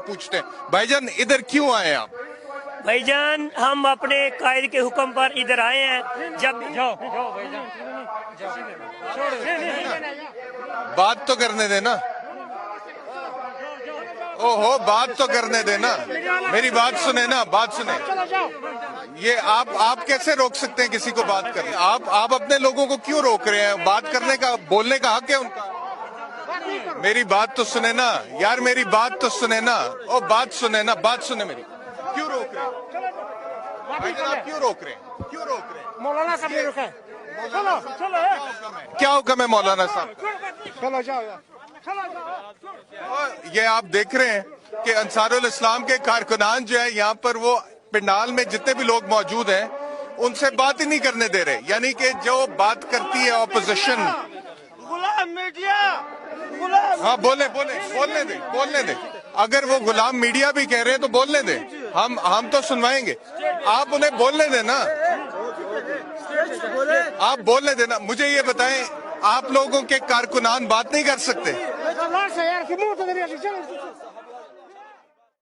पूछते हैं। भाईजान इधर क्यों आए आप? भाईजान हम अपने कायद के हुक्म पर इधर आए हैं। जब बात तो करने देना। ओहो, बात तो करने देना, मेरी बात सुने ना, बात सुने। ये आप कैसे रोक सकते हैं किसी को बात करने? आप अपने लोगों को क्यों रोक रहे हैं? बात करने का, बोलने का हक है उनका। मेरी बात तो सुने ना यार, मेरी बात तो सुने ना। ओ बात सुने ना, बात सुने मेरी। क्यों रोक रहे हैं भाईजान? आप क्यों रोक रहे हैं? क्यों रोक रहे हैं? मौलाना साहब ने रोका है। क्या हुक्म है मौलाना साहब? चलो जाओ यार। ये आप देख रहे हैं कि अंसारुल इस्लाम के कारकुनान जो है यहाँ पर, वो पंडाल में जितने भी लोग मौजूद हैं उनसे बात ही नहीं करने दे रहे। यानी कि जो बात करती है ऑपोजिशन। गुलाम मीडिया, हाँ बोलने दे। अगर वो गुलाम मीडिया भी कह रहे हैं तो बोलने दे, हम तो सुनवाएंगे। आप उन्हें बोलने देना, आप बोलने देना। मुझे ये बताएं, आप लोगों के कारकुनान बात नहीं कर सकते?